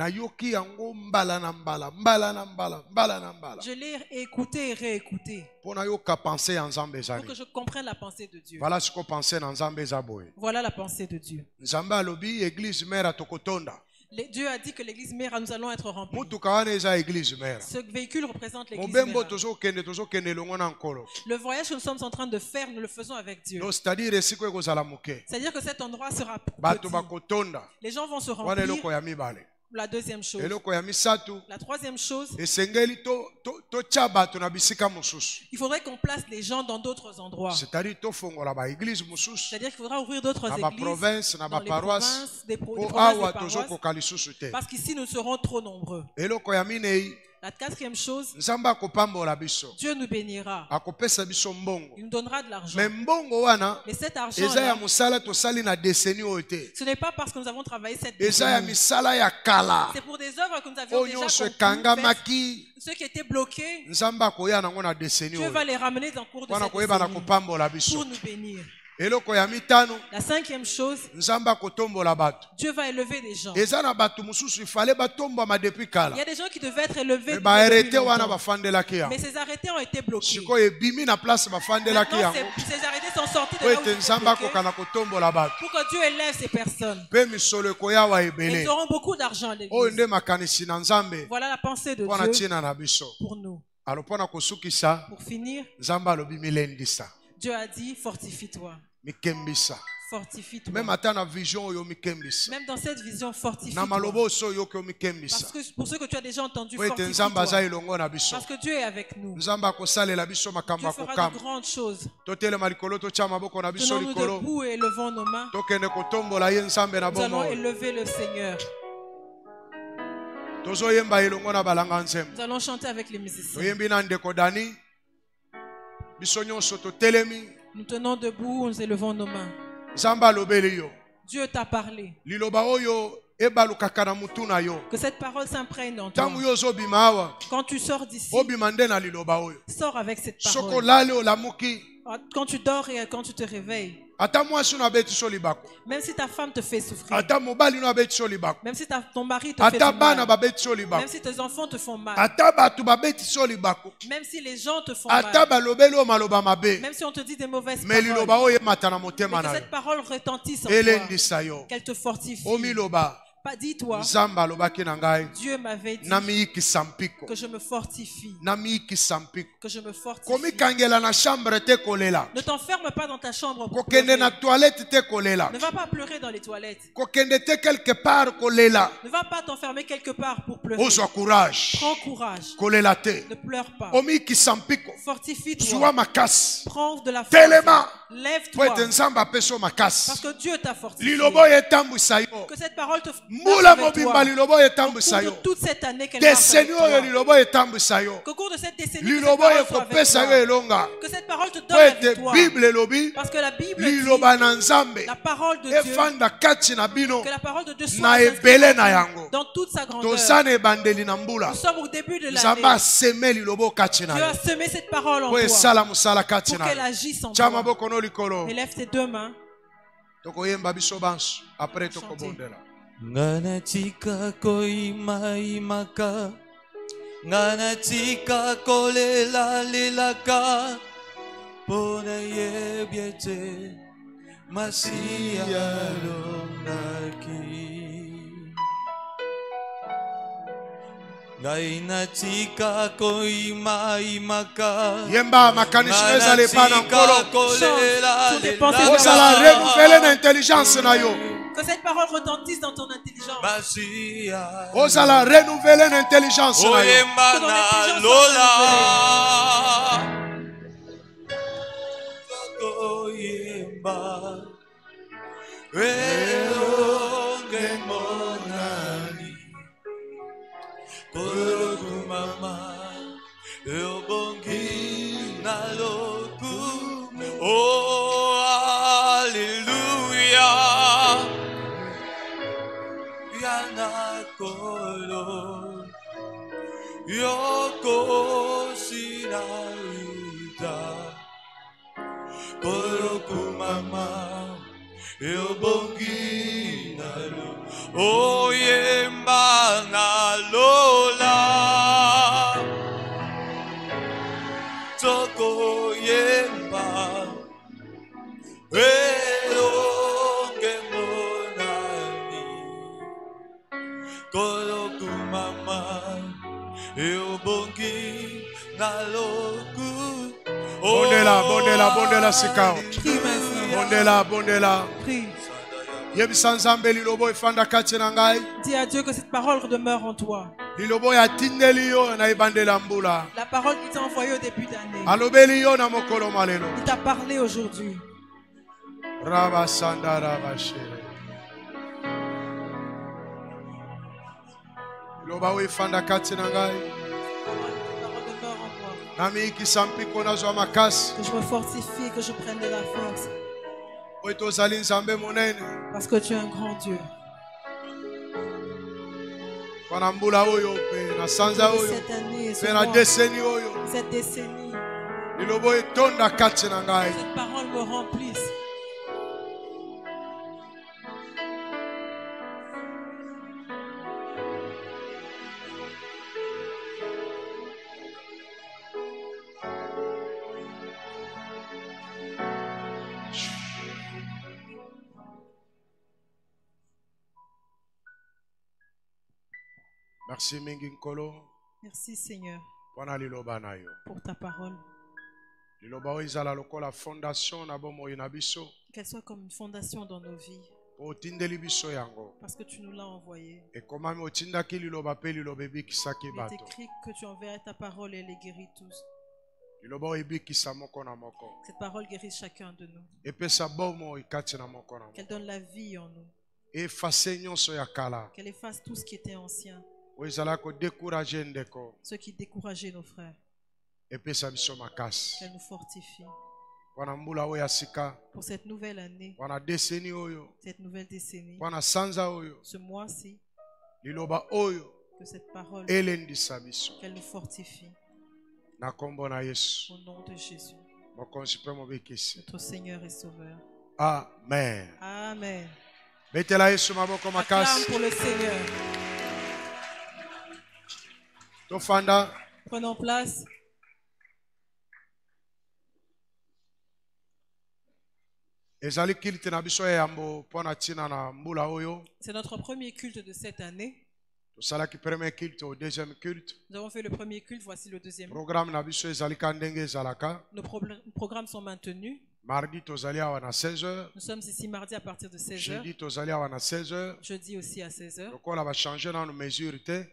Je l'ai écouté et réécouté pour que je comprenne la pensée de Dieu. Voilà la pensée de Dieu. Dieu a dit que l'église mère, nous allons être remplis. Ce véhicule représente l'église mère. Le voyage que nous sommes en train de faire, nous le faisons avec Dieu. C'est-à-dire que cet endroit sera petit. Les gens vont se remplir. La deuxième chose. La troisième chose, il faudrait qu'on place les gens dans d'autres endroits. C'est-à-dire qu'il faudra ouvrir d'autres églises dans les provinces, des provinces, des paroisses, parce qu'ici nous serons trop nombreux. La quatrième chose, Dieu nous bénira. Il nous donnera de l'argent. Mais cet argent, ce n'est pas parce que nous avons travaillé cette décennie. C'est pour des œuvres que nous avions déjà conclues. Ceux qui étaient bloqués, Dieu va les ramener en cours de cette décennie pour nous bénir. La cinquième chose, Dieu va élever des gens. Il y a des gens qui devaient être élevés depuis longtemps. Mais ces arrêtés ont été bloqués. Maintenant, ces arrêtés sont sortis de là où ils étaient bloqués pour que Dieu élève ces personnes. Et ils auront beaucoup d'argent à l'église. Voilà la pensée de Dieu pour nous. Pour finir, Dieu a dit, fortifie-toi. Fortifie-toi. Même dans cette vision, fortifie-toi. Parce que pour ceux que tu as déjà entendu, fortifie-toi. Parce que Dieu est avec nous. Dieu fera de grandes choses. Tenons-nous debout et élevons nos mains. Nous allons élever le Seigneur. Nous allons chanter avec les musiciens. Nous tenons debout, nous élevons nos mains. Dieu t'a parlé. Que cette parole s'imprègne en toi. Quand tu sors d'ici, sors avec cette parole. Quand tu dors et quand tu te réveilles, même si ta femme te fait souffrir, même si ton mari te fait mal, même si tes enfants te font mal, même si les gens te font mal, même si on te dit des mauvaises paroles, que cette parole retentisse en toi, qu'elle te fortifie. Dis-toi, Dieu m'avait dit que je me fortifie. Que je me fortifie. Ne t'enferme pas dans ta chambre pour pleurer. Ne va pas pleurer dans les toilettes. Ne va pas t'enfermer quelque part pour pleurer. Prends courage. Ne pleure pas. Fortifie-toi. Prends de la force. Lève-toi. Parce que Dieu t'a fortifié. Que cette parole te fortifie. Toute cette année qu'elle marche avec toi. Qu'au cours de cette décennie, que cette parole soit avec toi. Que cette parole te donne avec toi. Parce que la Bible dit, la parole de Dieu, que la parole de Dieu soit dans toute sa grandeur. Nous sommes au début de l'année. Dieu a semé cette parole en toi pour qu'elle agisse en toi. Élève tes deux mains. Nganatika koimaimaka Nganatika kolela lelaka Pona yebiete Masia longaki Nganatika koimaimaka Yemba makanisho ezale pana nkolo Ozala renouveler l'intelligence na yo. Que cette parole retentisse dans ton intelligence. Ozala renouveler l'intelligence na yo. Que ton intelligence Oh, alléluia. Yanakolo Yoko Sinauta Korokumama Yobongi Nalu Oh Yemba Nalola Toko Yemba Bondela sikao. Bondela. Dis à Dieu que cette parole demeure en toi. La parole qui t'a envoyée au début d'année. Il t'a parlé aujourd'hui. Que je me fortifie, que je prenne de la force. Parce que tu es un grand Dieu. Cette année, cette décennie, cette parole me remplisse. Merci mingi nkolo. Merci Seigneur Wana liloba na yo. pour ta parole. Liloba o izala lokola fondation na bomoi na biso. Qu'elle soit comme une fondation dans nos vies. Otindeli biso yango. Parce que tu nous l'as envoyé. Et comment otindaki liloba pe liloba ebikisaki Il bato. est écrit que tu enverrais ta parole et les guéris tous. Liloba o ebikisa moko na moko. Cette parole guérit chacun de nous. Epesa bomo ikati na moko na moko. Qu'elle donne la vie en nous. Efface nyonso ya kala. Qu'elle efface tout ce qui était ancien. O izala ko décourager ndeko. Ceux qui décourageaient nos frères. Epesa biso makasi. Qu'elle nous fortifie. Pour cette nouvelle année, cette nouvelle décennie, ce mois-ci, que cette parole, qu'elle nous fortifie. Au nom de Jésus, notre Seigneur et Sauveur. Amen. Amen. Acclame pour le Seigneur. Prenons place. C'est notre premier culte de cette année. Nous avons fait le premier culte, voici le deuxième. Nos programmes sont maintenus. Mardi, nous sommes ici mardi à partir de 16h. Jeudi aussi à 16h.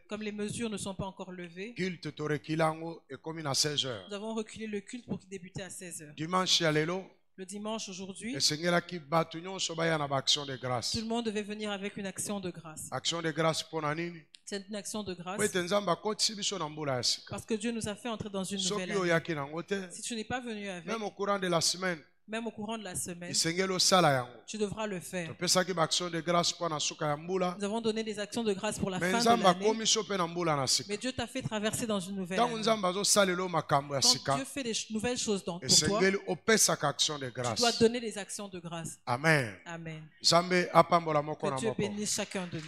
Comme les mesures ne sont pas encore levées, nous avons reculé le culte pour qu'il débute à 16h. Le dimanche aujourd'hui, tout le monde devait venir avec une action de grâce. Action de grâce pour Nanini. C'est une action de grâce. Parce que Dieu nous a fait entrer dans une nouvelle année. Si tu n'es pas venu avec, même au courant de la semaine, tu devras le faire. Nous avons donné des actions de grâce pour la fin de l'année. Mais Dieu t'a fait traverser dans une nouvelle année. Quand Dieu fait des nouvelles choses pour toi, tu dois donner des actions de grâce. Amen. Amen. Que Dieu bénisse chacun de nous.